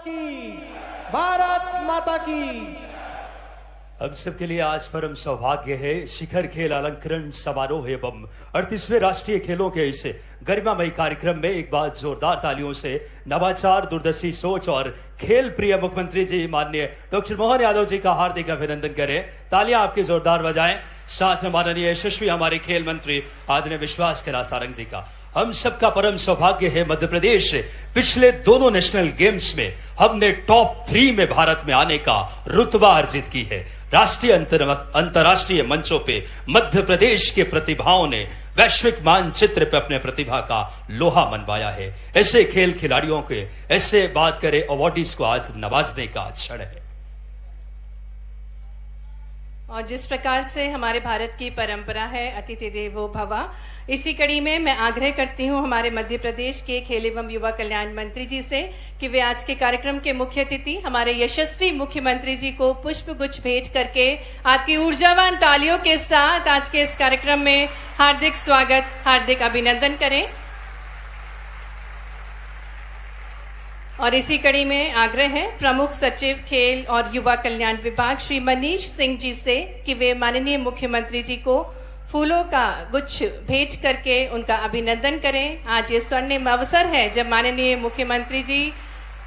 की, भारत माता की। हम सबके लिए आज परम सौभाग्य है शिखर खेल अलंकरण समारोह एवं 38वें राष्ट्रीय खेलों के इस गरिमामयी कार्यक्रम में एक बार जोरदार तालियों से नवाचार, दूरदर्शी सोच और खेल प्रिय मुख्यमंत्री जी माननीय डॉक्टर मोहन यादव जी का हार्दिक अभिनंदन करें। तालियां आपकी जोरदार बजाएं। साथ में माननीय यशस्वी हमारे खेल मंत्री आदरणीय विश्वास कैलाश सारंग जी का। हम सबका परम सौभाग्य है मध्य प्रदेश से पिछले दोनों नेशनल गेम्स में हमने टॉप 3 में भारत में आने का रुतबा अर्जित की है। राष्ट्रीय अंतरराष्ट्रीय मंचों पे मध्य प्रदेश के प्रतिभाओं ने वैश्विक मानचित्र पे अपने प्रतिभा का लोहा मनवाया है। ऐसे खेल खिलाड़ियों के ऐसे बात करें अवार्डीज को आज नवाजने का क्षण है। और जिस प्रकार से हमारे भारत की परंपरा है अतिथि देवो भव, इसी कड़ी में मैं आग्रह करती हूं हमारे मध्य प्रदेश के खेल एवं युवा कल्याण मंत्री जी से कि वे आज के कार्यक्रम के मुख्य अतिथि हमारे यशस्वी मुख्यमंत्री जी को पुष्प गुच्छ भेज करके आपकी ऊर्जावान तालियों के साथ आज के इस कार्यक्रम में हार्दिक स्वागत, हार्दिक अभिनंदन करें। और इसी कड़ी में आग्रह है प्रमुख सचिव खेल और युवा कल्याण विभाग श्री मनीष सिंह जी से कि वे माननीय मुख्यमंत्री जी को फूलों का गुच्छ भेज करके उनका अभिनंदन करें। आज ये स्वर्णिम अवसर है जब माननीय मुख्यमंत्री जी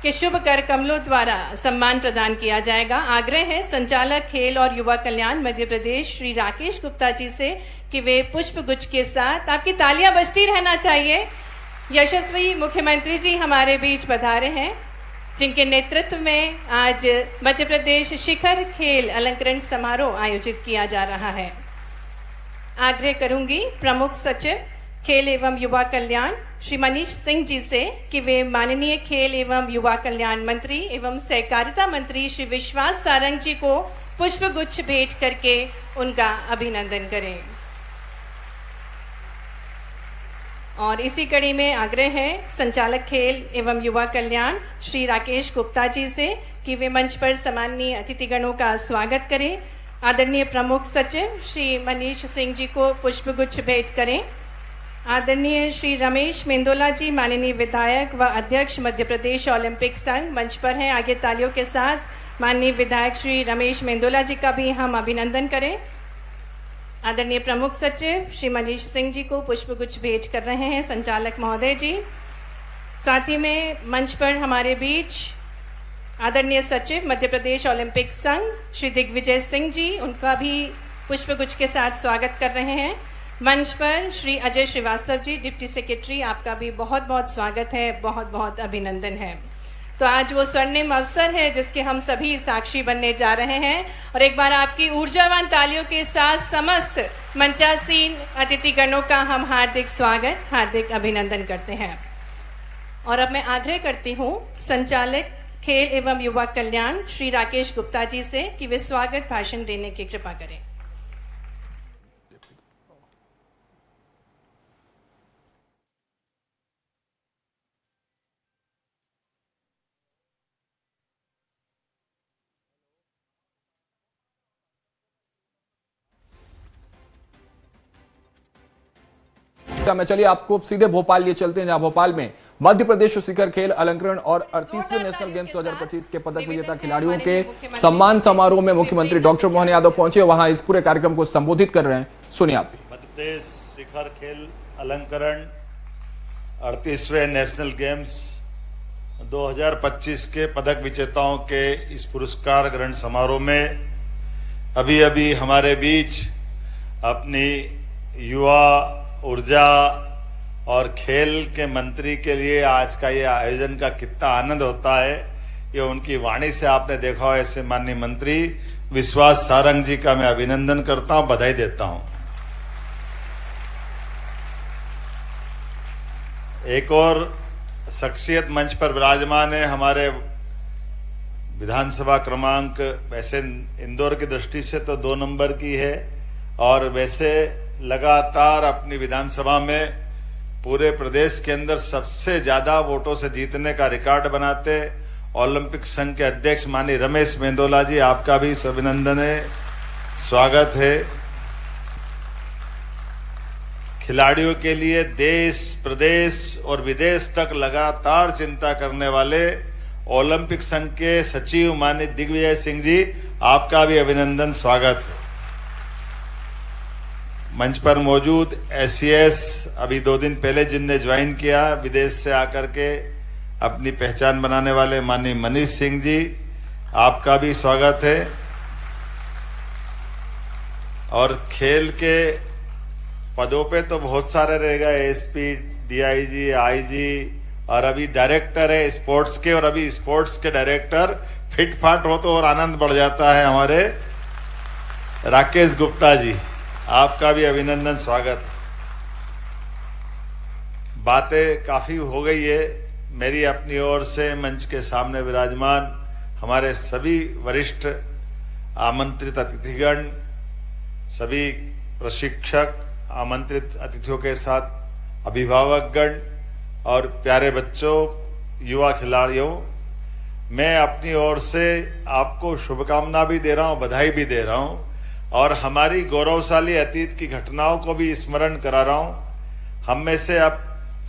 के शुभ कर कमलों द्वारा सम्मान प्रदान किया जाएगा। आग्रह है संचालक खेल और युवा कल्याण मध्य प्रदेश श्री राकेश गुप्ता जी से कि वे पुष्प गुच्छ के साथ, आपकी तालियां बजती रहना चाहिए, यशस्वी मुख्यमंत्री जी हमारे बीच पधारे हैं जिनके नेतृत्व में आज मध्य प्रदेश शिखर खेल अलंकरण समारोह आयोजित किया जा रहा है। आग्रह करूंगी प्रमुख सचिव खेल एवं युवा कल्याण श्री मनीष सिंह जी से कि वे माननीय खेल एवं युवा कल्याण मंत्री एवं सहकारिता मंत्री श्री विश्वास सारंग जी को पुष्प गुच्छ भेज करके उनका अभिनंदन करें। और इसी कड़ी में आग्रह है संचालक खेल एवं युवा कल्याण श्री राकेश गुप्ता जी से कि वे मंच पर सम्माननीय अतिथिगणों का स्वागत करें। आदरणीय प्रमुख सचिव श्री मनीष सिंह जी को पुष्पगुच्छ भेंट करें। आदरणीय श्री रमेश मेंदोला जी माननीय विधायक व अध्यक्ष मध्य प्रदेश ओलंपिक संघ मंच पर हैं। आगे तालियों के साथ माननीय विधायक श्री रमेश मेंदोला जी का भी हम अभिनंदन करें। आदरणीय प्रमुख सचिव श्री मनीष सिंह जी को पुष्पगुच्छ भेंट कर रहे हैं संचालक महोदय जी। साथ ही में मंच पर हमारे बीच आदरणीय सचिव मध्य प्रदेश ओलंपिक संघ श्री दिग्विजय सिंह जी, उनका भी पुष्पगुच्छ के साथ स्वागत कर रहे हैं। मंच पर श्री अजय श्रीवास्तव जी डिप्टी सेक्रेटरी, आपका भी बहुत बहुत स्वागत है, बहुत बहुत अभिनंदन है। तो आज वो स्वर्णिम अवसर है जिसके हम सभी साक्षी बनने जा रहे हैं। और एक बार आपकी ऊर्जावान तालियों के साथ समस्त मंचासीन अतिथिगणों का हम हार्दिक स्वागत, हार्दिक अभिनंदन करते हैं। और अब मैं आग्रह करती हूँ संचालक खेल एवं युवा कल्याण श्री राकेश गुप्ता जी से कि वे स्वागत भाषण देने की कृपा करें। में चलिए आपको सीधे भोपाल लिए चलते हैं, जहां भोपाल में मध्य प्रदेश शिखर खेल अलंकरण और 38वें नेशनल गेम्स 2025 के पदक विजेता खिलाड़ियों के सम्मान समारोह में मुख्यमंत्री डॉक्टर मोहन यादव पहुंचे। वहां इस पूरे कार्यक्रम को संबोधित कर रहे हैं, सुनिए आप। मध्य प्रदेश शिखर खेल अलंकरण 38वें नेशनल गेम्स 2025 के पदक विजेताओं के इस पुरस्कार ग्रहण समारोह में अभी अभी हमारे बीच अपनी युवा ऊर्जा और खेल के मंत्री के लिए आज का ये आयोजन का कितना आनंद होता है, ये उनकी वाणी से आपने देखा हो। ऐसे माननीय मंत्री विश्वास सारंग जी का मैं अभिनंदन करता हूं, बधाई देता हूं। एक और शख्सियत मंच पर विराजमान है, हमारे विधानसभा क्रमांक वैसे इंदौर की दृष्टि से तो 2 नंबर की है और वैसे लगातार अपनी विधानसभा में पूरे प्रदेश के अंदर सबसे ज्यादा वोटों से जीतने का रिकॉर्ड बनाते ओलंपिक संघ के अध्यक्ष माननीय रमेश मेंदोला जी, आपका भी अभिनंदन है, स्वागत है। खिलाड़ियों के लिए देश, प्रदेश और विदेश तक लगातार चिंता करने वाले ओलंपिक संघ के सचिव माननीय दिग्विजय सिंह जी, आपका भी अभिनंदन, स्वागत है। मंच पर मौजूद SCS अभी 2 दिन पहले जिनने ज्वाइन किया विदेश से आकर के अपनी पहचान बनाने वाले माननीय मनीष सिंह जी, आपका भी स्वागत है। और खेल के पदों पे तो बहुत सारे रहेगा, SP, DIG, IG और अभी डायरेक्टर है स्पोर्ट्स के, और अभी स्पोर्ट्स के डायरेक्टर फिट फाट हो तो और आनंद बढ़ जाता है, हमारे राकेश गुप्ता जी, आपका भी अभिनंदन, स्वागत। बातें काफी हो गई है मेरी अपनी ओर से। मंच के सामने विराजमान हमारे सभी वरिष्ठ आमंत्रित अतिथिगण, सभी प्रशिक्षक, आमंत्रित अतिथियों के साथ अभिभावकगण और प्यारे बच्चों, युवा खिलाड़ियों, मैं अपनी ओर से आपको शुभकामना भी दे रहा हूं, बधाई भी दे रहा हूं और हमारी गौरवशाली अतीत की घटनाओं को भी स्मरण करा रहा हूं। हम में से अब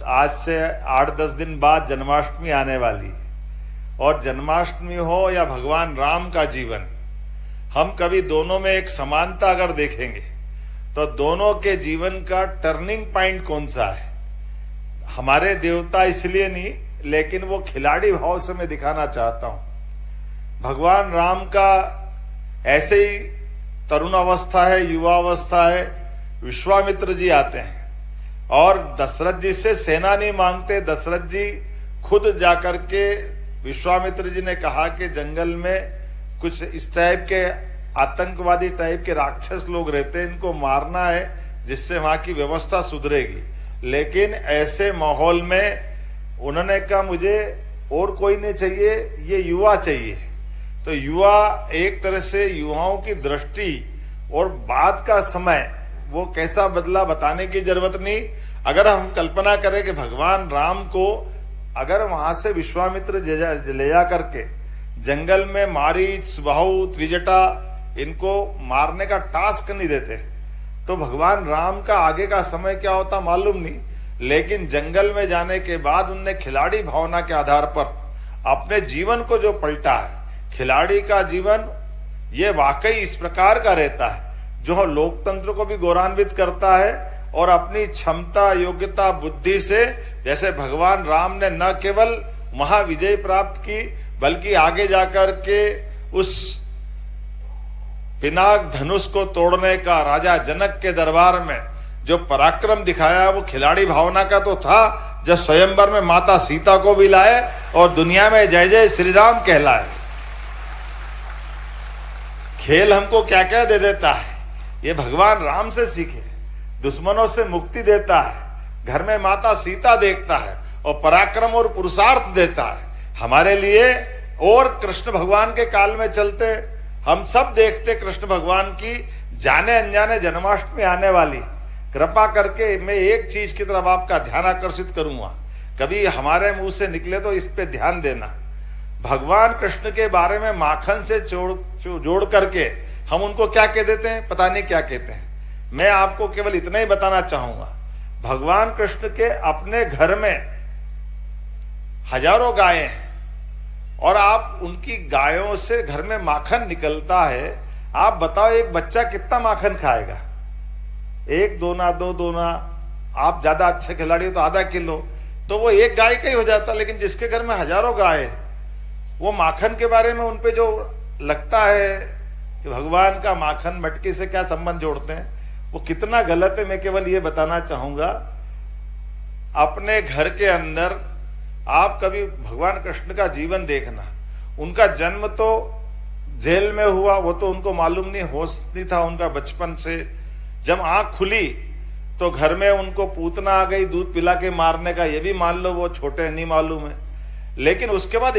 आज से 8-10 दिन बाद जन्माष्टमी आने वाली है, और जन्माष्टमी हो या भगवान राम का जीवन, हम कभी दोनों में एक समानता अगर देखेंगे तो दोनों के जीवन का टर्निंग पॉइंट कौन सा है? हमारे देवता इसलिए नहीं, लेकिन वो खिलाड़ी भाव से मैं दिखाना चाहता हूं। भगवान राम का ऐसे ही तरुण अवस्था है, युवा अवस्था है, विश्वामित्र जी आते हैं और दशरथ जी से सेना नहीं मांगते। दशरथ जी खुद जाकर के, विश्वामित्र जी ने कहा कि जंगल में कुछ इस टाइप के आतंकवादी टाइप के राक्षस लोग रहते हैं, इनको मारना है जिससे वहां की व्यवस्था सुधरेगी। लेकिन ऐसे माहौल में उन्होंने कहा मुझे और कोई नहीं चाहिए, ये युवा चाहिए। तो युवा, एक तरह से युवाओं की दृष्टि और बाद का समय वो कैसा बदला बताने की जरूरत नहीं। अगर हम कल्पना करें कि भगवान राम को अगर वहां से विश्वामित्र ले जा करके जंगल में मारीच, सुबाहु, त्रिजटा इनको मारने का टास्क नहीं देते तो भगवान राम का आगे का समय क्या होता मालूम नहीं। लेकिन जंगल में जाने के बाद उनने खिलाड़ी भावना के आधार पर अपने जीवन को जो पलटा है, खिलाड़ी का जीवन ये वाकई इस प्रकार का रहता है जो लोकतंत्र को भी गौरवान्वित करता है और अपनी क्षमता, योग्यता, बुद्धि से, जैसे भगवान राम ने न केवल महाविजय प्राप्त की बल्कि आगे जाकर के उस पिनाक धनुष को तोड़ने का राजा जनक के दरबार में जो पराक्रम दिखाया वो खिलाड़ी भावना का तो था, जब स्वयंवर में माता सीता को भी लाए और दुनिया में जय जय श्री राम कहलाए। खेल हमको क्या क्या दे देता है, ये भगवान राम से सीखे। दुश्मनों से मुक्ति देता है, घर में माता सीता देखता है और पराक्रम और पुरुषार्थ देता है हमारे लिए। और कृष्ण भगवान के काल में चलते हम सब देखते कृष्ण भगवान की जाने अनजाने जन्माष्टमी आने वाली। कृपा करके मैं एक चीज की तरफ आपका ध्यान आकर्षित करूंगा, कभी हमारे मुंह से निकले तो इस पे ध्यान देना। भगवान कृष्ण के बारे में माखन से जोड़ करके हम उनको क्या कह देते हैं, पता नहीं क्या कहते हैं। मैं आपको केवल इतना ही बताना चाहूंगा, भगवान कृष्ण के अपने घर में हजारों गायें हैं और आप उनकी गायों से घर में माखन निकलता है। आप बताओ एक बच्चा कितना माखन खाएगा? 1 दोना 2 दोना, आप ज्यादा अच्छे खिलाड़ी हो तो आधा किलो, तो वो एक गाय का ही हो जाता। लेकिन जिसके घर में हजारों गाय है, वो माखन के बारे में उनपे जो लगता है कि भगवान का माखन मटकी से क्या संबंध जोड़ते हैं, वो कितना गलत है। मैं केवल ये बताना चाहूंगा, अपने घर के अंदर आप कभी भगवान कृष्ण का जीवन देखना। उनका जन्म तो जेल में हुआ, वो तो उनको मालूम नहीं, होश नहीं था उनका बचपन से। जब आंख खुली तो घर में उनको पूतना आ गई दूध पिला के मारने का, ये भी मान लो वो छोटे नहीं मालूम है। लेकिन उसके बाद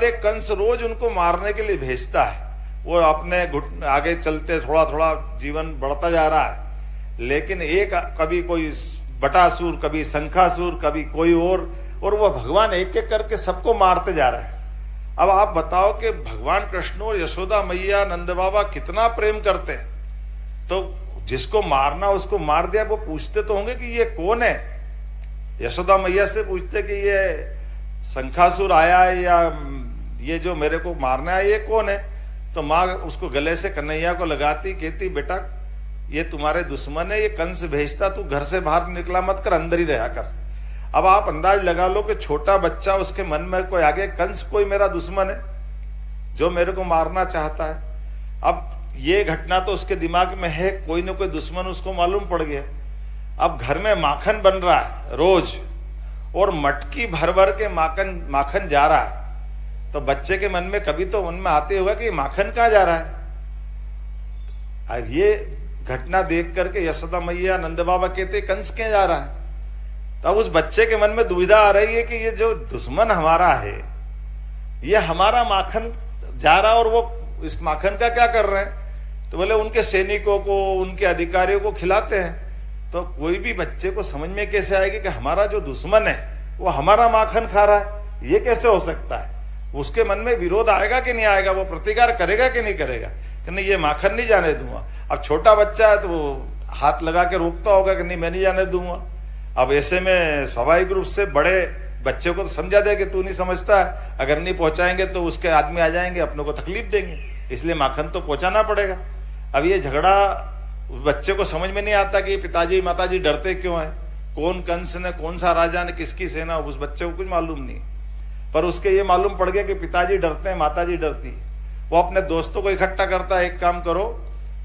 एक कंस रोज उनको मारने के लिए भेजता है। वो अपने घुट आगे चलते थोड़ा थोड़ा जीवन बढ़ता जा रहा है। लेकिन एक कभी कोई बटासुर, कभी शंखासुर, कभी कोई और वो भगवान एक एक करके सबको मारते जा रहे हैं। अब आप बताओ कि भगवान कृष्ण और यशोदा मैया, नंद बाबा कितना प्रेम करते हैं, तो जिसको मारना उसको मार दिया। वो पूछते तो होंगे कि ये कौन है? यशोदा मैया से पूछते कि ये शंखासुर आया है या ये जो मेरे को मारना है ये कौन है? तो माँ उसको गले से कन्हैया को लगाती, कहती बेटा ये तुम्हारे दुश्मन है, ये कंस भेजता, तू घर से बाहर निकला मत कर, अंदर ही रहा कर। अब आप अंदाज लगा लो कि छोटा बच्चा, उसके मन में कोई आगे कंस कोई मेरा दुश्मन है जो मेरे को मारना चाहता है। अब ये घटना तो उसके दिमाग में है, कोई ना कोई दुश्मन उसको मालूम पड़ गया। अब घर में माखन बन रहा है रोज और मटकी भर भर के माखन जा रहा है, तो बच्चे के मन में कभी तो मन में आते होगा कि माखन कहाँ जा रहा है। अब ये घटना देख करके यशोदा मैया नंद बाबा कहते कंस क्यों जा रहा है? तो अब उस बच्चे के मन में दुविधा आ रही है कि ये जो दुश्मन हमारा है ये हमारा माखन जा रहा है और वो इस माखन का क्या कर रहे हैं? तो बोले उनके सैनिकों को, उनके अधिकारियों को खिलाते हैं। तो कोई भी बच्चे को समझ में कैसे आएगी कि हमारा जो दुश्मन है वो हमारा माखन खा रहा है, ये कैसे हो सकता है? उसके मन में विरोध आएगा कि नहीं आएगा, वो प्रतिकार करेगा कि नहीं करेगा कि नहीं ये माखन नहीं जाने दूंगा। अब छोटा बच्चा है तो वो हाथ लगा के रोकता होगा कि नहीं मैं नहीं जाने दूंगा। अब ऐसे में स्वाभाविक रूप से बड़े बच्चे को तो समझा दे कि तू नहीं समझता है, अगर नहीं पहुंचाएंगे तो उसके आदमी आ जाएंगे, अपनों को तकलीफ देंगे, इसलिए माखन तो पहुंचाना पड़ेगा। अब ये झगड़ा बच्चे को समझ में नहीं आता कि पिताजी माताजी डरते क्यों है, कौन कंस ने, कौन सा राजा ने, किसकी सेना, उस बच्चे को कुछ मालूम नहीं। पर उसके ये मालूम पड़ गया कि पिताजी डरते हैं, माताजी डरती है। वो अपने दोस्तों को इकट्ठा करता है, एक काम करो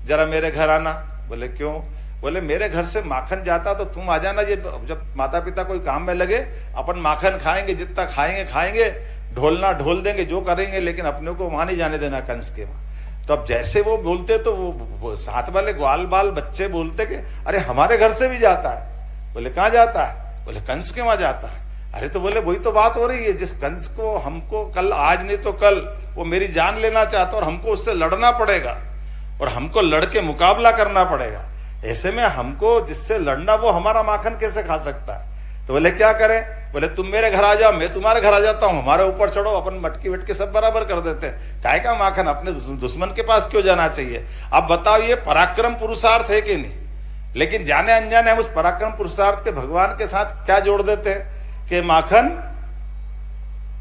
जरा मेरे घर आना। बोले क्यों? बोले मेरे घर से माखन जाता तो तुम आ जाना, ये जब माता पिता कोई काम में लगे अपन माखन खाएंगे, जितना खाएंगे ढोलना ढोल देंगे, जो करेंगे, लेकिन अपने को वहां नहीं जाने देना कंस के वहां। तो अब जैसे वो बोलते तो वो साथ वाले ग्वाल बाल बच्चे बोलते कि अरे हमारे घर से भी जाता है। बोले कहाँ जाता है? बोले कंस के वहां जाता है। अरे तो बोले वही तो बात हो रही है, जिस कंस को हमको कल, आज नहीं तो कल, वो मेरी जान लेना चाहता और हमको उससे लड़ना पड़ेगा और हमको लड़के मुकाबला करना पड़ेगा। ऐसे में हमको जिससे लड़ना वो हमारा माखन कैसे खा सकता है? तो बोले क्या करें? बोले तुम मेरे घर आ जाओ, मैं तुम्हारे घर आ जाता हूँ, हमारे ऊपर चढ़ो, अपन मटकी वटकी सब बराबर कर देते हैं। काय का माखन अपने दुश्मन के पास क्यों जाना चाहिए? अब बताओ ये पराक्रम पुरुषार्थ है कि नहीं? लेकिन जाने अनजाने हम उस पराक्रम पुरुषार्थ के भगवान के साथ क्या जोड़ देते हैं कि माखन।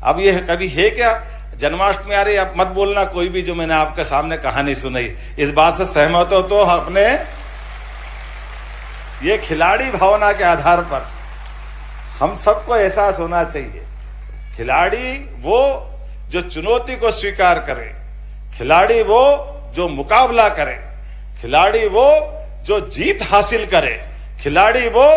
अब ये कभी है क्या? जन्माष्टमी आ रही, आप मत बोलना कोई भी जो मैंने आपके सामने कहानी सुनाई, इस बात से सहमत हो तो अपने ये खिलाड़ी भावना के आधार पर हम सबको एहसास होना चाहिए। खिलाड़ी वो जो चुनौती को स्वीकार करे, खिलाड़ी वो जो मुकाबला करे, खिलाड़ी वो जो जीत हासिल करे, खिलाड़ी वो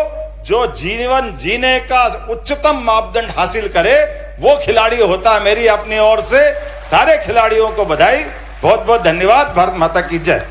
जो जीवन जीने का उच्चतम मापदंड हासिल करे, वो खिलाड़ी होता है। मेरी अपनी ओर से सारे खिलाड़ियों को बधाई, बहुत बहुत धन्यवाद। भारत माता की जय।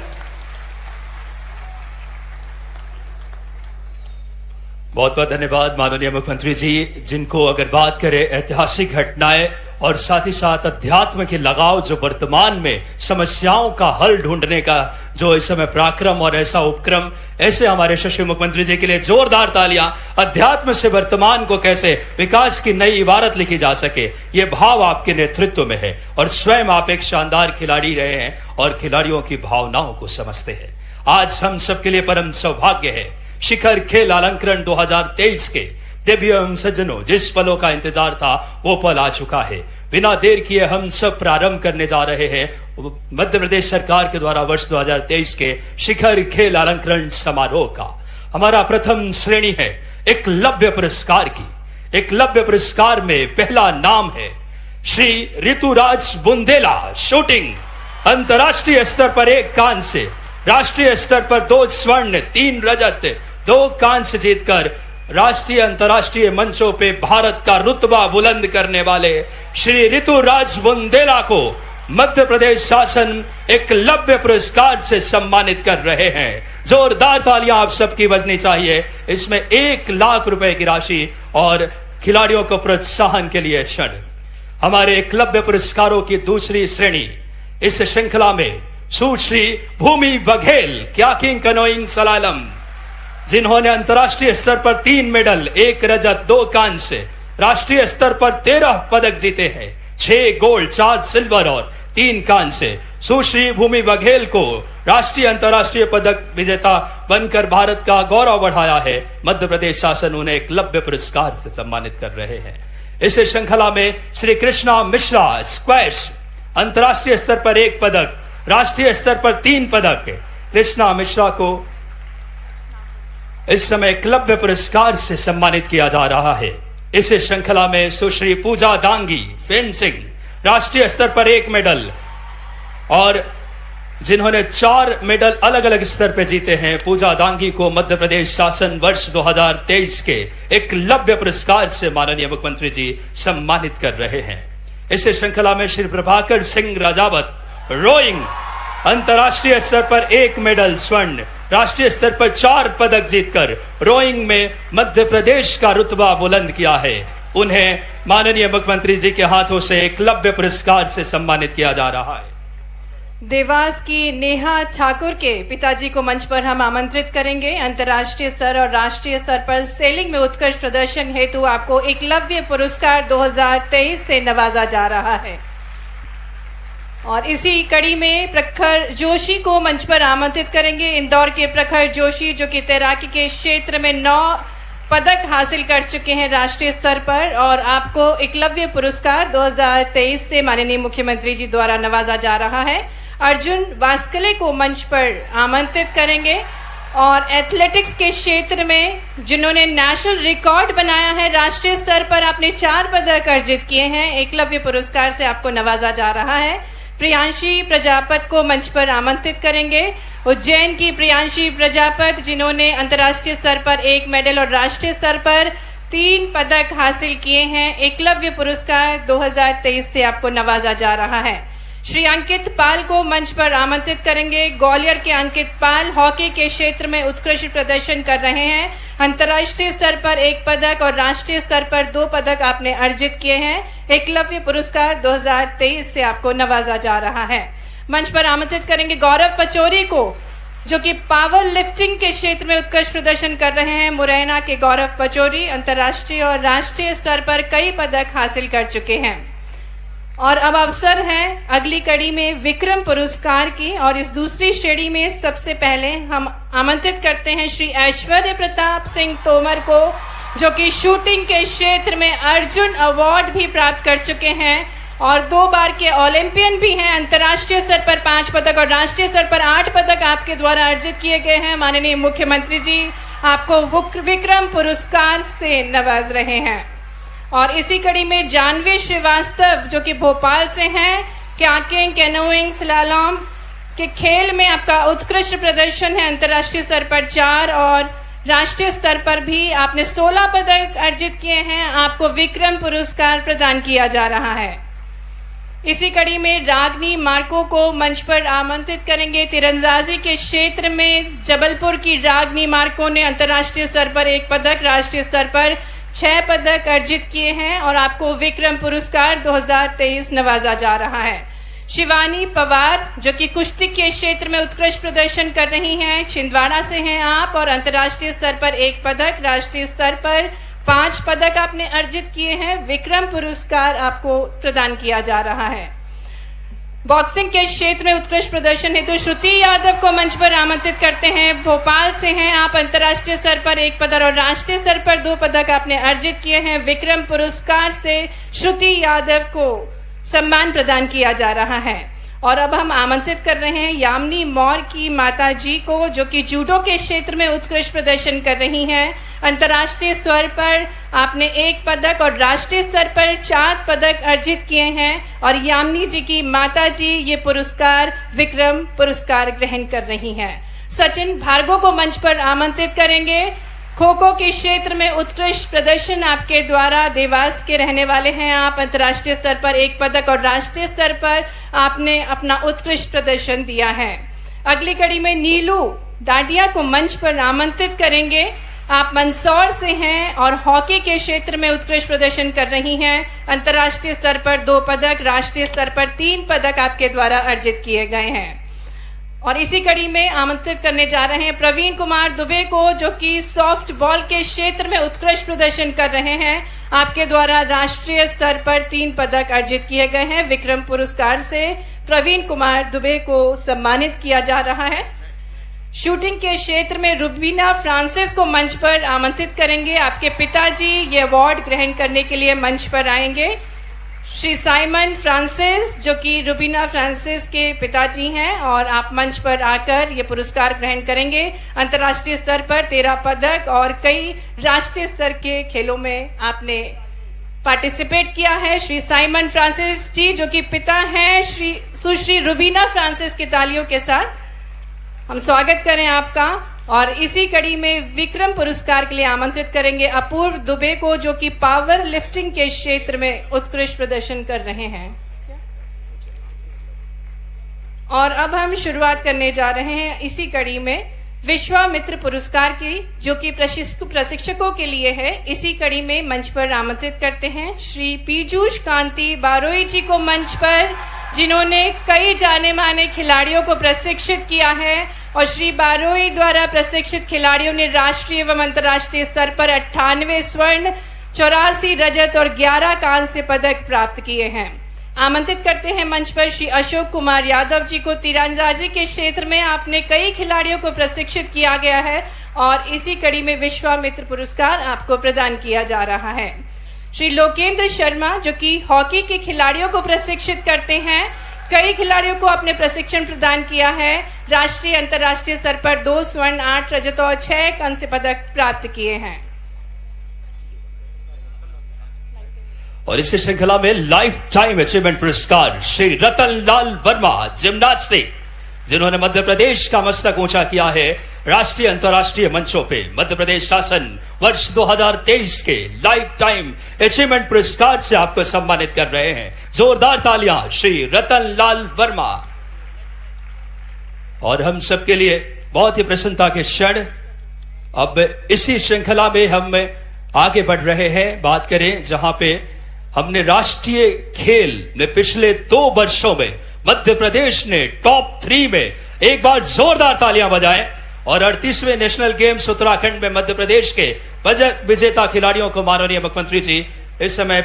बहुत बहुत धन्यवाद माननीय मुख्यमंत्री जी, जिनको अगर बात करें ऐतिहासिक घटनाएं और साथ ही साथ अध्यात्म के लगाव, जो वर्तमान में समस्याओं का हल ढूंढने का जो इस समय पराक्रम और ऐसा उपक्रम, ऐसे हमारे यशस्वी मुख्यमंत्री जी के लिए जोरदार तालियां। अध्यात्म से वर्तमान को कैसे विकास की नई इबारत लिखी जा सके, ये भाव आपके नेतृत्व में है और स्वयं आप एक शानदार खिलाड़ी रहे हैं और खिलाड़ियों की भावनाओं को समझते हैं। आज हम सबके लिए परम सौभाग्य है, शिखर खेल अलंकरण 2023 के दिव्य एवं सज्जनों, जिस पलों का इंतजार था वो पल आ चुका है। बिना देर किए हम सब प्रारंभ करने जा रहे हैं मध्य प्रदेश सरकार के द्वारा वर्ष 2023 के शिखर खेल अलंकरण समारोह का। हमारा प्रथम श्रेणी है एकलव्य पुरस्कार की। एकलव्य पुरस्कार में पहला नाम है श्री ऋतुराज बुंदेला, शूटिंग, अंतर्राष्ट्रीय स्तर पर 1 कांस्य, राष्ट्रीय स्तर पर 2 स्वर्ण, 3 रजत, 2 कांस्य जीतकर राष्ट्रीय अंतर्राष्ट्रीय मंचों पे भारत का रुतबा बुलंद करने वाले श्री ऋतुराज बुंदेला को मध्य प्रदेश शासन एकलव्य पुरस्कार से सम्मानित कर रहे हैं। जोरदार तालियां आप सबकी बजनी चाहिए। इसमें 1 लाख रुपए की राशि और खिलाड़ियों को प्रोत्साहन के लिए क्षण। हमारे एकलव्य पुरस्कारों की दूसरी श्रेणी इस श्रृंखला में सुश्री भूमि बघेल, क्याकिंग कनोइंग सलालम, जिन्होंने अंतर्राष्ट्रीय स्तर पर 3 मेडल, 1 रजत, 2 कांस्य, राष्ट्रीय स्तर पर 13 पदक जीते हैं, 6 गोल्ड, 4 सिल्वर और 3 कांस्य। सुश्री भूमि बघेल को राष्ट्रीय अंतर्राष्ट्रीय पदक विजेता बनकर भारत का गौरव बढ़ाया है। मध्य प्रदेश शासन उन्हें एकलव्य पुरस्कार से सम्मानित कर रहे हैं। इस श्रृंखला में श्री कृष्णा मिश्रा स्क्वैश अंतर्राष्ट्रीय स्तर पर 1 पदक, राष्ट्रीय स्तर पर 3 पदक। कृष्णा मिश्रा को इस समय एकलव्य पुरस्कार से सम्मानित किया जा रहा है। इस श्रृंखला में सुश्री पूजा दांगी फेंसिंग राष्ट्रीय स्तर पर 1 मेडल और जिन्होंने 4 मेडल अलग अलग स्तर पर जीते हैं, पूजा दांगी को मध्य प्रदेश शासन वर्ष 2023 के एकलव्य पुरस्कार से माननीय मुख्यमंत्री जी सम्मानित कर रहे हैं। इस श्रृंखला में श्री प्रभाकर सिंह राजावत रोइंग अंतर्राष्ट्रीय स्तर पर 1 मेडल स्वर्ण, राष्ट्रीय स्तर पर 4 पदक जीतकर रोइंग में मध्य प्रदेश का रुतबा बुलंद किया है। उन्हें माननीय मुख्यमंत्री जी के हाथों से एकलव्य पुरस्कार से सम्मानित किया जा रहा है। देवास की नेहा ठाकुर के पिताजी को मंच पर हम आमंत्रित करेंगे। अंतर्राष्ट्रीय स्तर और राष्ट्रीय स्तर पर सेलिंग में उत्कृष्ट प्रदर्शन हेतु आपको एकलव्य पुरस्कार 2023 से नवाजा जा रहा है। और इसी कड़ी में प्रखर जोशी को मंच पर आमंत्रित करेंगे। इंदौर के प्रखर जोशी जो कि तैराकी के क्षेत्र में 9 पदक हासिल कर चुके हैं राष्ट्रीय स्तर पर, और आपको एकलव्य पुरस्कार 2023 से माननीय मुख्यमंत्री जी द्वारा नवाजा जा रहा है। अर्जुन वास्कले को मंच पर आमंत्रित करेंगे। और एथलेटिक्स के क्षेत्र में जिन्होंने नेशनल रिकॉर्ड बनाया है, राष्ट्रीय स्तर पर आपने 4 पदक अर्जित किए हैं, एकलव्य पुरस्कार से आपको नवाजा जा रहा है। प्रियांशी प्रजापत को मंच पर आमंत्रित करेंगे। उज्जैन की प्रियांशी प्रजापत जिन्होंने अंतर्राष्ट्रीय स्तर पर 1 मेडल और राष्ट्रीय स्तर पर 3 पदक हासिल किए हैं, एकलव्य पुरस्कार 2023 से आपको नवाजा जा रहा है। श्री अंकित पाल को मंच पर आमंत्रित करेंगे। ग्वालियर के अंकित पाल हॉकी के क्षेत्र में उत्कृष्ट प्रदर्शन कर रहे हैं। अंतर्राष्ट्रीय स्तर पर 1 पदक और राष्ट्रीय स्तर पर 2 पदक आपने अर्जित किए हैं। एकलव्य पुरस्कार 2023 से आपको नवाजा जा रहा है। मंच पर आमंत्रित करेंगे गौरव पचौरी को, जो कि पावर लिफ्टिंग के क्षेत्र में उत्कृष्ट प्रदर्शन कर रहे हैं। मुरैना के गौरव पचौरी अंतर्राष्ट्रीय और राष्ट्रीय स्तर पर कई पदक हासिल कर चुके हैं। और अब अवसर है अगली कड़ी में विक्रम पुरस्कार की, और इस दूसरी श्रेणी में सबसे पहले हम आमंत्रित करते हैं श्री ऐश्वर्य प्रताप सिंह तोमर को, जो कि शूटिंग के क्षेत्र में अर्जुन अवार्ड भी प्राप्त कर चुके हैं और 2 बार के ओलंपियन भी हैं। अंतर्राष्ट्रीय स्तर पर 5 पदक और राष्ट्रीय स्तर पर 8 पदक आपके द्वारा अर्जित किए गए हैं। माननीय मुख्यमंत्री जी आपको विक्रम पुरस्कार से नवाज रहे हैं। और इसी कड़ी में जानवी श्रीवास्तव जो कि भोपाल से हैं, कायाकिंग, कैनोइंग, स्लालॉम के खेल में आपका उत्कृष्ट प्रदर्शन है। अंतर्राष्ट्रीय स्तर पर 4 और राष्ट्रीय स्तर पर भी आपने 16 पदक अर्जित किए हैं। आपको विक्रम पुरस्कार प्रदान किया जा रहा है। इसी कड़ी में रागनी मार्को को मंच पर आमंत्रित करेंगे। तीरंदाजी के क्षेत्र में जबलपुर की रागनी मार्को ने अंतर्राष्ट्रीय स्तर पर 1 पदक, राष्ट्रीय स्तर पर 6 पदक अर्जित किए हैं और आपको विक्रम पुरस्कार 2023 नवाजा जा रहा है। शिवानी पवार जो कि कुश्ती के क्षेत्र में उत्कृष्ट प्रदर्शन कर रही हैं, छिंदवाड़ा से हैं आप, और अंतर्राष्ट्रीय स्तर पर 1 पदक, राष्ट्रीय स्तर पर 5 पदक आपने अर्जित किए हैं। विक्रम पुरस्कार आपको प्रदान किया जा रहा है। बॉक्सिंग के क्षेत्र में उत्कृष्ट प्रदर्शन हेतु श्रुति यादव को मंच पर आमंत्रित करते हैं। भोपाल से हैं आप, अंतर्राष्ट्रीय स्तर पर 1 पदक और राष्ट्रीय स्तर पर 2 पदक आपने अर्जित किए हैं। विक्रम पुरस्कार से श्रुति यादव को सम्मान प्रदान किया जा रहा है। और अब हम आमंत्रित कर रहे हैं यामिनी मौर्य की माता जी को, जो कि जूडो के क्षेत्र में उत्कृष्ट प्रदर्शन कर रही हैं। अंतर्राष्ट्रीय स्तर पर आपने 1 पदक और राष्ट्रीय स्तर पर 4 पदक अर्जित किए हैं और यामिनी जी की माता जी ये पुरस्कार विक्रम पुरस्कार ग्रहण कर रही हैं। सचिन भार्गव को मंच पर आमंत्रित करेंगे। खो खो के क्षेत्र में उत्कृष्ट प्रदर्शन आपके द्वारा, देवास के रहने वाले हैं आप, अंतर्राष्ट्रीय स्तर पर 1 पदक और राष्ट्रीय स्तर पर आपने अपना उत्कृष्ट प्रदर्शन दिया है। अगली कड़ी में नीलू डाडिया को मंच पर आमंत्रित करेंगे। आप मंदसौर से हैं और हॉकी के क्षेत्र में उत्कृष्ट प्रदर्शन कर रही हैं। अंतर्राष्ट्रीय स्तर पर 2 पदक, राष्ट्रीय स्तर पर 3 पदक आपके द्वारा अर्जित किए गए हैं। और इसी कड़ी में आमंत्रित करने जा रहे हैं प्रवीण कुमार दुबे को, जो कि सॉफ्ट बॉल के क्षेत्र में उत्कृष्ट प्रदर्शन कर रहे हैं। आपके द्वारा राष्ट्रीय स्तर पर 3 पदक अर्जित किए गए हैं। विक्रम पुरस्कार से प्रवीण कुमार दुबे को सम्मानित किया जा रहा है। शूटिंग के क्षेत्र में रुबीना फ्रांसिस को मंच पर आमंत्रित करेंगे। आपके पिताजी ये अवार्ड ग्रहण करने के लिए मंच पर आएंगे। श्री साइमन फ्रांसिस, जो कि रुबीना फ्रांसिस के पिताजी हैं, और आप मंच पर आकर ये पुरस्कार ग्रहण करेंगे। अंतर्राष्ट्रीय स्तर पर 13 पदक और कई राष्ट्रीय स्तर के खेलों में आपने पार्टिसिपेट किया है। श्री साइमन फ्रांसिस जी, जो कि पिता हैं सुश्री रुबीना फ्रांसिस, की तालियों के साथ हम स्वागत करें आपका। और इसी कड़ी में विक्रम पुरस्कार के लिए आमंत्रित करेंगे अपूर्व दुबे को, जो कि पावर लिफ्टिंग के क्षेत्र में उत्कृष्ट प्रदर्शन कर रहे हैं। और अब हम शुरुआत करने जा रहे हैं इसी कड़ी में विश्वामित्र पुरस्कार की, जो कि प्रशिक्षकों के लिए है। इसी कड़ी में मंच पर आमंत्रित करते हैं श्री पीयूष कांति बारोई जी को मंच पर, जिन्होंने कई जाने माने खिलाड़ियों को प्रशिक्षित किया है। और श्री बारोई द्वारा प्रशिक्षित खिलाड़ियों ने राष्ट्रीय एवं अंतर्राष्ट्रीय स्तर पर 98 स्वर्ण, 84 रजत और 11 कांस्य पदक प्राप्त किए हैं। आमंत्रित करते हैं मंच पर श्री अशोक कुमार यादव जी को। तीरंदाजी के क्षेत्र में आपने कई खिलाड़ियों को प्रशिक्षित किया गया है और इसी कड़ी में विश्वामित्र पुरस्कार आपको प्रदान किया जा रहा है। श्री लोकेंद्र शर्मा, जो कि हॉकी के खिलाड़ियों को प्रशिक्षित करते हैं, कई खिलाड़ियों को आपने प्रशिक्षण प्रदान किया है। राष्ट्रीय अंतर्राष्ट्रीय स्तर पर 2 स्वर्ण, 8 रजत और 6 कांस्य पदक प्राप्त किए हैं। और इसी श्रृंखला में लाइफ टाइम अचीवमेंट पुरस्कार श्री रतन लाल वर्मा, जिम्नास्टिक, जिन्होंने मध्य प्रदेश का मस्तक ऊंचा किया है राष्ट्रीय अंतर्राष्ट्रीय मंचों पे। मध्य प्रदेश शासन वर्ष 2023 के लाइफ टाइम अचीवमेंट पुरस्कार से आपको सम्मानित कर रहे हैं। जोरदार तालियां श्री रतन लाल वर्मा। और हम सबके लिए बहुत ही प्रसन्नता के क्षण। अब इसी श्रृंखला में हम आगे बढ़ रहे हैं। बात करें जहां पे हमने राष्ट्रीय खेल में पिछले 2 वर्षों में मध्य प्रदेश ने टॉप 3 में, एक बार जोरदार तालियां बजाएं। और 38वें नेशनल गेम्स उत्तराखंड में मध्य प्रदेश के पदक विजेता खिलाड़ियों को माननीय मुख्यमंत्री जी इस समय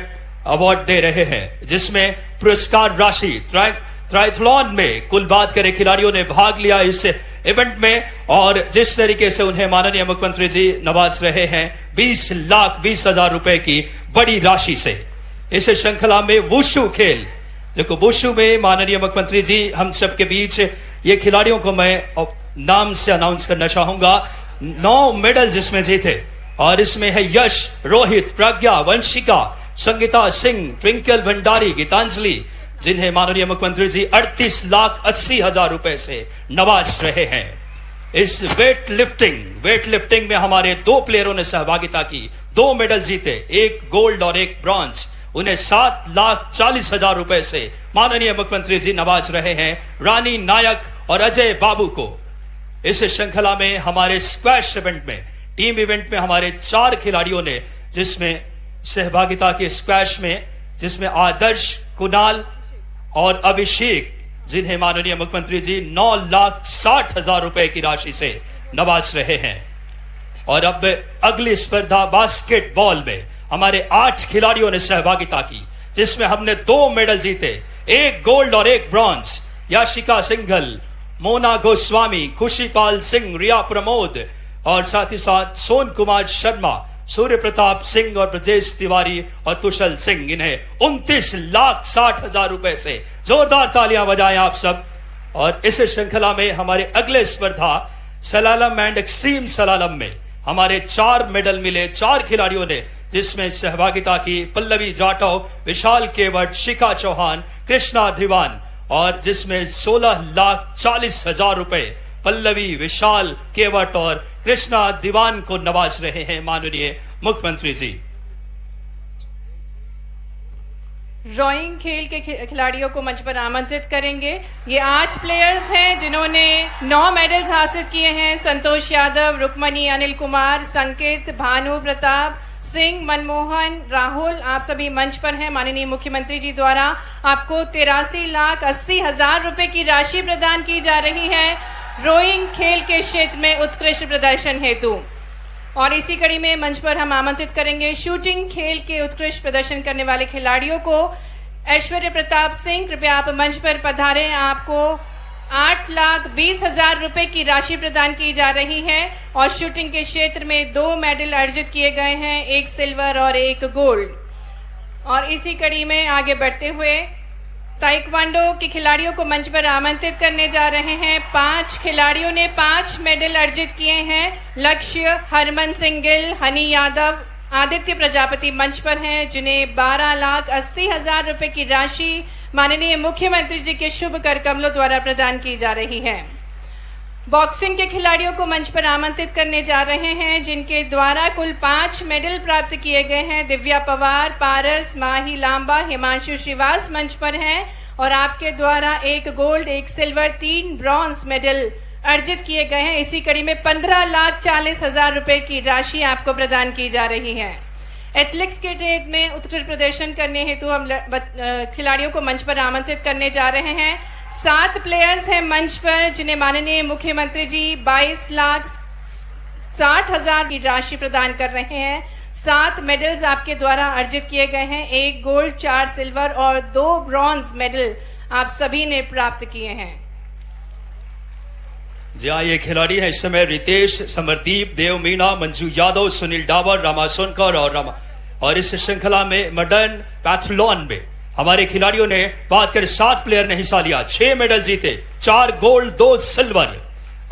अवार्ड दे रहे हैं, जिसमें पुरस्कार राशि ट्रायथलॉन में कुल बात करें खिलाड़ियों ने भाग लिया इस इवेंट में, और जिस तरीके से उन्हें माननीय मुख्यमंत्री जी नवाज रहे हैं 20,20,000 रुपए की बड़ी राशि से। इस श्रृंखला में वुशु खेल, देखो वुशु में माननीय मुख्यमंत्री जी हम सबके बीच ये खिलाड़ियों को मैं नाम से अनाउंस करना चाहूंगा। 9 मेडल जिसमें जीते, और इसमें है यश, रोहित, प्रज्ञा, वंशिका, संगीता सिंह, ट्विंकल भंडारी, गीतांजलि, जिन्हें माननीय मुख्यमंत्री जी 38,80,000 रुपए से नवाज रहे हैं। इस वेट लिफ्टिंग में हमारे 2 प्लेयरों ने सहभागिता की, 2 मेडल जीते, 1 गोल्ड और 1 ब्रॉन्ज। उन्हें 7,40,000 रुपए से माननीय मुख्यमंत्री जी नवाज रहे हैं। रानी नायक और अजय बाबू को। इस श्रृंखला में हमारे स्क्वैश इवेंट में, टीम इवेंट में हमारे 4 खिलाड़ियों ने जिसमें सहभागिता की स्क्वैश में, जिसमें आदर्श, कुणाल और अभिषेक, जिन्हें माननीय मुख्यमंत्री जी 9,60,000 रुपए की राशि से नवाज रहे हैं। और अब अगली स्पर्धा बास्केटबॉल में हमारे 8 खिलाड़ियों ने सहभागिता की, जिसमें हमने 2 मेडल जीते, 1 गोल्ड और 1 ब्रॉन्ज। याशिका सिंघल, मोना गोस्वामी, खुशीपाल सिंह, रिया प्रमोद और साथ ही साथ सोन कुमार शर्मा, सूर्य प्रताप सिंह और ब्रजेश तिवारी और तुषल सिंह, इन्हें 29,60,000 रुपए से जोरदार तालियां बजाएं आप सब। और इस श्रृंखला में हमारे अगले स्पर्धा सलालम एंड एक्सट्रीम सलालम में हमारे 4 मेडल मिले 4 खिलाड़ियों ने, जिसमें सहभागिता की पल्लवी जाटव, विशाल केवट, शिखा चौहान, कृष्णा ध्रिवान, और जिसमें 16,40,000 रुपए पल्लवी, विशाल केवट और कृष्णा दीवान को नवाज रहे हैं माननीय मुख्यमंत्री जी। रोइंग खेल के खिलाड़ियों को मंच पर आमंत्रित करेंगे। ये 8 प्लेयर्स हैं जिन्होंने 9 मेडल्स हासिल किए हैं। संतोष यादव, रुक्मणी, अनिल कुमार, संकेत, भानु प्रताप सिंह, मनमोहन, राहुल, आप सभी मंच पर हैं। माननीय मुख्यमंत्री जी द्वारा आपको 83,80,000 रुपए की राशि प्रदान की जा रही है रोइंग खेल के क्षेत्र में उत्कृष्ट प्रदर्शन हेतु। और इसी कड़ी में मंच पर हम आमंत्रित करेंगे शूटिंग खेल के उत्कृष्ट प्रदर्शन करने वाले खिलाड़ियों को। ऐश्वर्य प्रताप सिंह, कृपया आप मंच पर पधारें। आपको 8,20,000 रुपए की राशि प्रदान की जा रही है और शूटिंग के क्षेत्र में 2 मेडल अर्जित किए गए हैं, 1 सिल्वर और 1 गोल्ड। और इसी कड़ी में आगे बढ़ते हुए ताइक्वांडो के खिलाड़ियों को मंच पर आमंत्रित करने जा रहे हैं। 5 खिलाड़ियों ने 5 मेडल अर्जित किए हैं। लक्ष्य, हरमन सिंह गिल, हनी यादव, आदित्य प्रजापति मंच पर हैं, जिन्हें 12,80,000 रुपए की राशि माननीय मुख्यमंत्री जी के शुभ कर कमलों द्वारा प्रदान की जा रही है। बॉक्सिंग के खिलाड़ियों को मंच पर आमंत्रित करने जा रहे हैं, जिनके द्वारा कुल 5 मेडल प्राप्त किए गए हैं। दिव्या पवार, पारस, माही लांबा, हिमांशु श्रीवास मंच पर हैं और आपके द्वारा 1 गोल्ड, 1 सिल्वर, 3 ब्रॉन्ज मेडल अर्जित किए गए हैं। इसी कड़ी में 15,40,000 रुपए की राशि आपको प्रदान की जा रही है। एथलेटिक्स के ट्रेड में उत्कृष्ट प्रदर्शन करने हेतु हम खिलाड़ियों को मंच पर आमंत्रित करने जा रहे हैं। 7 प्लेयर्स हैं मंच पर, जिन्हें माननीय मुख्यमंत्री जी 22,60,000 की राशि प्रदान कर रहे हैं। 7 मेडल्स आपके द्वारा अर्जित किए गए हैं, 1 गोल्ड, 4 सिल्वर और 2 ब्रॉन्ज मेडल आप सभी ने प्राप्त किए हैं। जी हाँ, ये खिलाड़ी है इस समय रितेश, समरदीप, देव मीना, मंजू यादव, सुनील डावर, रामा सोनकर और इस श्रृंखला में मॉडर्न पैथलॉन में हमारे खिलाड़ियों ने बात कर 7 प्लेयर ने हिस्सा लिया, 6 मेडल जीते, 4 गोल्ड, 2 सिल्वर।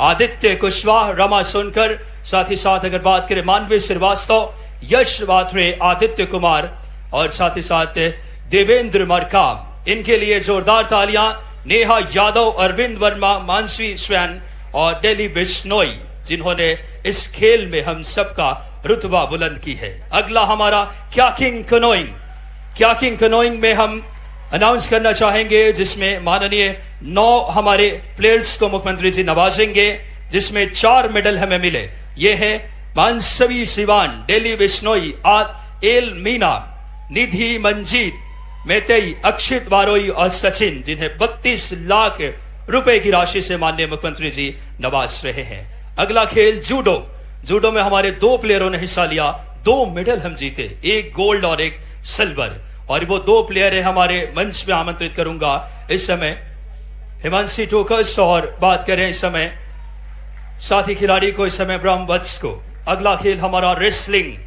आदित्य कुशवाहा, रमा सोनकर, साथ ही साथ अगर बात करें मानवी श्रीवास्तव, यश वाथरे, आदित्य कुमार और साथ ही साथ देवेंद्र मरकाम, इनके लिए जोरदार तालियां। नेहा यादव, अरविंद वर्मा, मानसी स्वैन और डेली बिश्नोई, जिन्होंने इस खेल में हम सबका रुतबा बुलंद की है। अगला हमारा क्याकिंग कनोइंग में हम अनाउंस करना चाहेंगे, जिसमें माननीय 9 हमारे प्लेयर्स को मुख्यमंत्री जी नवाजेंगे, जिसमें 4 मेडल हमें मिले। ये है मानसवी सिवान, डेली बिश्नोई, एल मीना, निधि मंजीत, मेतई, अक्षित बारोई और सचिन, जिन्हें 32 लाख रुपए की राशि से माननीय मुख्यमंत्री जी नवाज रहे हैं। अगला खेल जूडो में हमारे 2 प्लेयरों ने हिस्सा लिया, 2 मेडल हम जीते, 1 गोल्ड और 1 सिल्वर। और वो 2 प्लेयर है हमारे मंच पे आमंत्रित करूंगा इस समय, हिमांशी टोकस और बात करें इस समय साथी खिलाड़ी को इस समय ब्रह्मवत्स को। अगला खेल हमारा रेसलिंग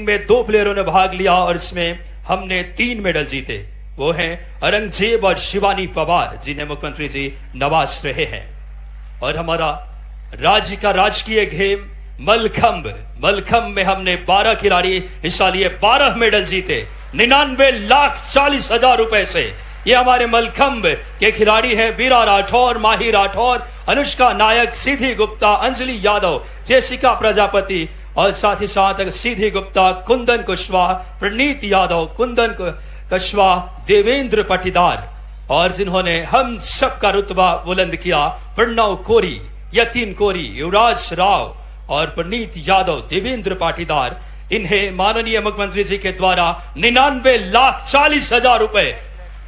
में 2 प्लेयरों ने भाग लिया और इसमें हमने 3 मेडल जीते। वो हैं औरंगजेब और शिवानी पवार, जिन्हें मुख्यमंत्री जी नवाज रहे हैं। और हमारा राज्य का राजकीय खेल मलखंब में हमने 12 खिलाड़ी हिस्सा लिए, 12 मेडल जीते, 99,40,000 रुपए से। ये हमारे मलखंब के खिलाड़ी हैं बीरा राठौर, माही राठौर, अनुष्का नायक, सीधी गुप्ता, अंजलि यादव, जेसिका प्रजापति और साथ ही साथ सीधी गुप्ता, कुंदन कुशवाहा, प्रणीत यादव, कुंदन कुशवाहा, देवेंद्र पाटीदार और जिन्होंने हम सबका रुतबा बुलंद किया, प्रणव कोरी, यतीन कोरी, युवराज राव और प्रणीत यादव, देवेंद्र पाटीदार। इन्हें माननीय मुख्यमंत्री जी के द्वारा 99,40,000 रुपए।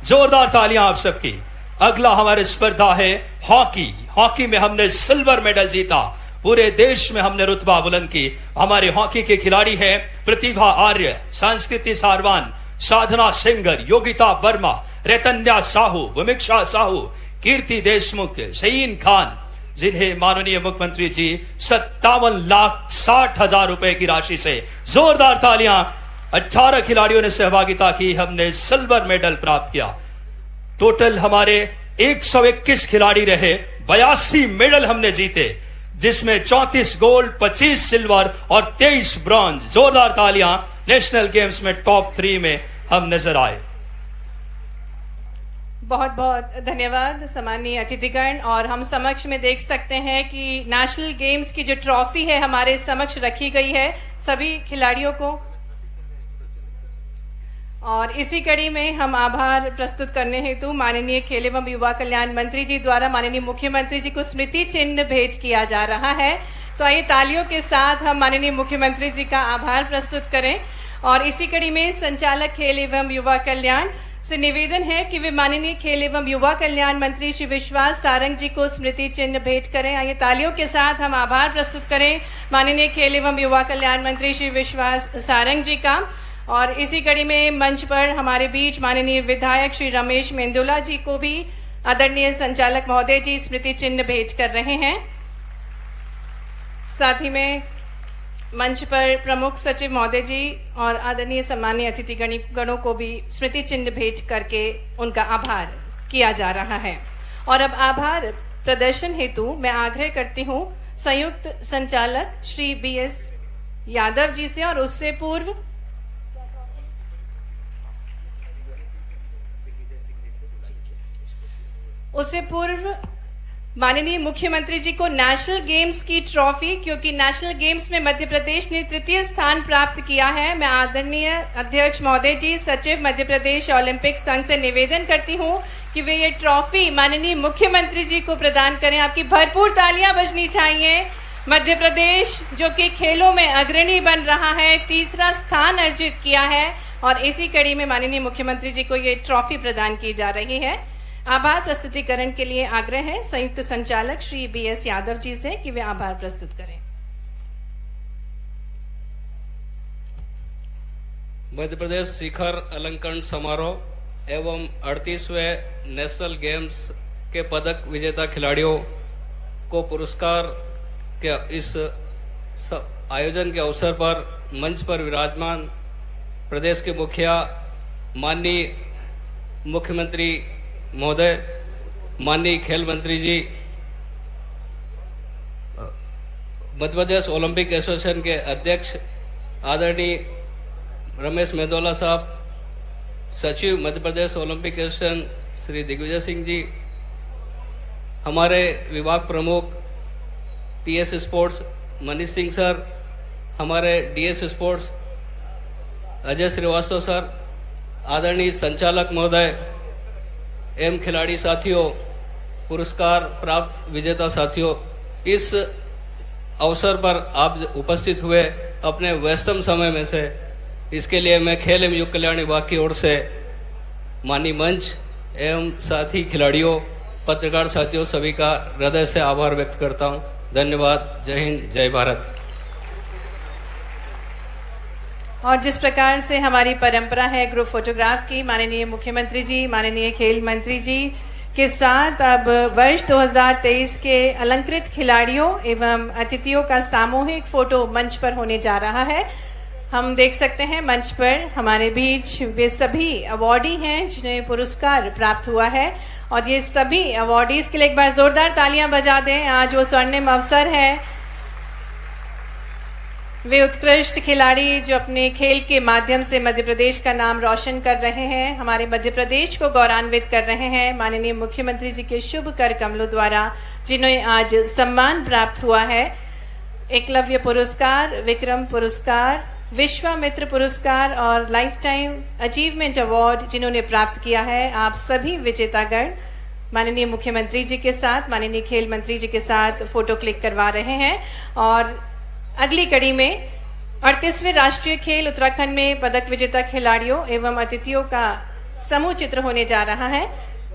जोरदार तालियां आप सबकी। अगला हमारी स्पर्धा है हॉकी में हमने सिल्वर मेडल जीता, पूरे देश में हमने रुतबा बुलंद की। हमारे हॉकी के खिलाड़ी हैं प्रतिभा आर्य, संस्कृति सारवान, साधना सिंगर, योगिता वर्मा, रतन्या साहू, भूमिक्षा साहू, कीर्ति देशमुख, शहीन खान, जिन्हें माननीय मुख्यमंत्री जी 57,60,000 रुपए की राशि से, जोरदार तालियां। 18 खिलाड़ियों ने सहभागिता की, हमने सिल्वर मेडल प्राप्त किया। टोटल हमारे 121 खिलाड़ी रहे, 82 मेडल हमने जीते, जिसमें 34 गोल्ड, 25 सिल्वर और 23 ब्रॉन्ज। जोरदार तालियां। नेशनल गेम्स में टॉप 3 में हम नजर आए। बहुत बहुत धन्यवाद सम्मानीय अतिथिगण। और हम समक्ष में देख सकते हैं कि नेशनल गेम्स की जो ट्रॉफी है हमारे समक्ष रखी गई है सभी खिलाड़ियों को। और इसी कड़ी में हम आभार प्रस्तुत करने हेतु माननीय खेल एवं युवा कल्याण मंत्री जी द्वारा माननीय मुख्यमंत्री जी को स्मृति चिन्ह भेंट किया जा रहा है। तो आइए तालियों के साथ हम माननीय मुख्यमंत्री जी का आभार प्रस्तुत करें। और इसी कड़ी में संचालक खेल एवं युवा कल्याण से निवेदन है कि वे माननीय खेल एवं युवा कल्याण मंत्री श्री विश्वास सारंग जी को स्मृति चिन्ह भेंट करें। आइए तालियों के साथ हम आभार प्रस्तुत करें माननीय खेल एवं युवा कल्याण मंत्री श्री विश्वास सारंग जी का। और इसी कड़ी में मंच पर हमारे बीच माननीय विधायक श्री रमेश मेंदोला जी को भी आदरणीय संचालक महोदय जी स्मृति चिन्ह भेंट कर रहे हैं। साथ ही में मंच पर प्रमुख सचिव महोदय जी और आदरणीय सम्मानीय अतिथि गणों को भी स्मृति चिन्ह भेंट करके उनका आभार किया जा रहा है। और अब आभार प्रदर्शन हेतु मैं आग्रह करती हूं संयुक्त संचालक श्री BS यादव जी से, और उससे पूर्व माननीय मुख्यमंत्री जी को नेशनल गेम्स की ट्रॉफी, क्योंकि नेशनल गेम्स में मध्य प्रदेश ने तृतीय स्थान प्राप्त किया है। मैं आदरणीय अध्यक्ष महोदय जी सचिव मध्य प्रदेश ओलंपिक संघ से निवेदन करती हूं कि वे ये ट्रॉफी माननीय मुख्यमंत्री जी को प्रदान करें। आपकी भरपूर तालियां बजनी चाहिए। मध्य प्रदेश जो कि खेलों में अग्रणी बन रहा है, तीसरा स्थान अर्जित किया है, और इसी कड़ी में माननीय मुख्यमंत्री जी को ये ट्रॉफी प्रदान की जा रही है। आभार प्रस्तुतिकरण के लिए आग्रह है संयुक्त संचालक श्री BS यादव जी से कि वे आभार प्रस्तुत करें। मध्य प्रदेश शिखर अलंकरण समारोह एवं 38वें नेशनल गेम्स के पदक विजेता खिलाड़ियों को पुरस्कार के इस आयोजन के अवसर पर मंच पर विराजमान प्रदेश के मुखिया माननीय मुख्यमंत्री महोदय, माननीय खेल मंत्री जी, मध्य प्रदेश ओलंपिक एसोसिएशन के अध्यक्ष आदरणीय रमेश मेदोला साहब, सचिव मध्य प्रदेश ओलंपिक एसोसिएशन श्री दिग्विजय सिंह जी, हमारे विभाग प्रमुख PS sports Manish Singh sir, हमारे DS sports Ajay Shrivastava sir, आदरणीय संचालक महोदय एवं खिलाड़ी साथियों, पुरस्कार प्राप्त विजेता साथियों, इस अवसर पर आप उपस्थित हुए अपने व्यस्तम समय में से, इसके लिए मैं खेल एवं युवा कल्याण विभाग की ओर से माननीय मंच एवं साथी खिलाड़ियों, पत्रकार साथियों सभी का हृदय से आभार व्यक्त करता हूं। धन्यवाद। जय हिंद, जय भारत। और जिस प्रकार से हमारी परंपरा है ग्रुप फोटोग्राफ की, माननीय मुख्यमंत्री जी, माननीय खेल मंत्री जी के साथ अब वर्ष 2023 के अलंकृत खिलाड़ियों एवं अतिथियों का सामूहिक फोटो मंच पर होने जा रहा है। हम देख सकते हैं मंच पर हमारे बीच वे सभी अवॉर्डी हैं जिन्हें पुरस्कार प्राप्त हुआ है, और ये सभी अवॉर्डीज के लिए एक बार जोरदार तालियां बजा दें। आज वो स्वर्णिम अवसर है। वे उत्कृष्ट खिलाड़ी जो अपने खेल के माध्यम से मध्य प्रदेश का नाम रोशन कर रहे हैं, हमारे मध्य प्रदेश को गौरवान्वित कर रहे हैं। माननीय मुख्यमंत्री जी के शुभ कर कमलों द्वारा जिन्हें आज सम्मान प्राप्त हुआ है, एकलव्य पुरस्कार, विक्रम पुरस्कार, विश्वामित्र पुरस्कार और लाइफ टाइम अचीवमेंट अवार्ड जिन्होंने प्राप्त किया है, आप सभी विजेतागण माननीय मुख्यमंत्री जी के साथ, माननीय खेल मंत्री जी के साथ फोटो क्लिक करवा रहे हैं। और अगली कड़ी में 38वें राष्ट्रीय खेल उत्तराखंड में पदक विजेता खिलाड़ियों एवं अतिथियों का समूह चित्र होने जा रहा है।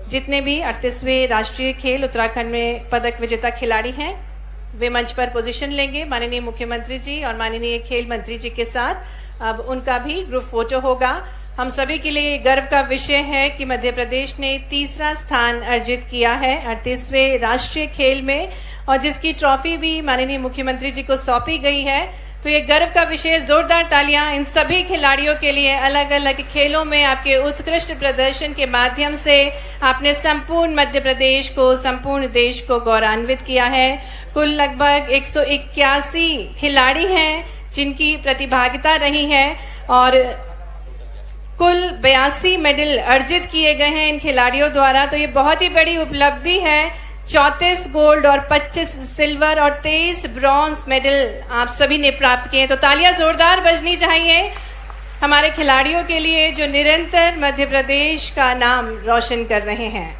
जितने भी 38वें राष्ट्रीय खेल उत्तराखंड में पदक विजेता खिलाड़ी हैं वे मंच पर पोजीशन लेंगे। माननीय मुख्यमंत्री जी और माननीय खेल मंत्री जी के साथ अब उनका भी ग्रुप फोटो होगा। हम सभी के लिए गर्व का विषय है कि मध्य प्रदेश ने तीसरा स्थान अर्जित किया है 38वें राष्ट्रीय खेल में, और जिसकी ट्रॉफी भी माननीय मुख्यमंत्री जी को सौंपी गई है। तो ये गर्व का विषय। जोरदार तालियां इन सभी खिलाड़ियों के लिए। अलग अलग खेलों में आपके उत्कृष्ट प्रदर्शन के माध्यम से आपने संपूर्ण मध्य प्रदेश को, संपूर्ण देश को गौरवान्वित किया है। कुल लगभग 181 खिलाड़ी हैं जिनकी प्रतिभागिता रही है, और कुल 82 मेडल अर्जित किए गए हैं इन खिलाड़ियों द्वारा। तो ये बहुत ही बड़ी उपलब्धि है। 34 गोल्ड और 25 सिल्वर और 23 ब्रॉन्ज मेडल आप सभी ने प्राप्त किए। तो तालियां जोरदार बजनी चाहिए हमारे खिलाड़ियों के लिए जो निरंतर मध्य प्रदेश का नाम रोशन कर रहे हैं।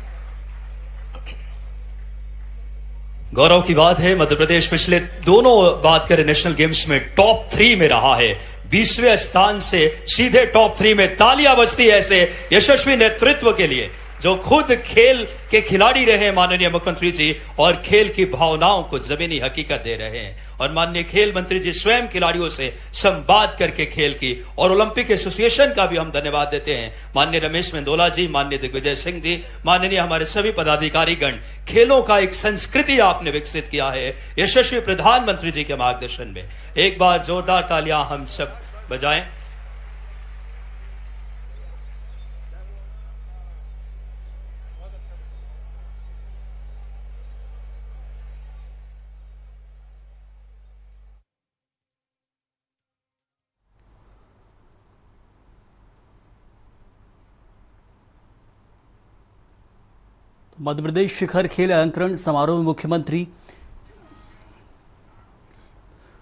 गौरव की बात है, मध्य प्रदेश पिछले दोनों बात करें नेशनल गेम्स में टॉप 3 में रहा है। 20वें स्थान से सीधे टॉप 3 में। तालियां बजती है ऐसे यशस्वी नेतृत्व के लिए। जो खुद खेल के खिलाड़ी रहे माननीय मुख्यमंत्री जी और खेल की भावनाओं को जमीनी हकीकत दे रहे हैं। और माननीय खेल मंत्री जी स्वयं खिलाड़ियों से संवाद करके खेल की और ओलंपिक एसोसिएशन का भी हम धन्यवाद देते हैं। माननीय रमेश मेंदोला जी, माननीय दिग्विजय सिंह जी, माननीय हमारे सभी पदाधिकारीगण, खेलों का एक संस्कृति आपने विकसित किया है यशस्वी प्रधानमंत्री जी के मार्गदर्शन में। एक बार जोरदार तालियां हम सब बजाएं। मध्य प्रदेश शिखर खेल अलंकरण समारोह में मुख्यमंत्री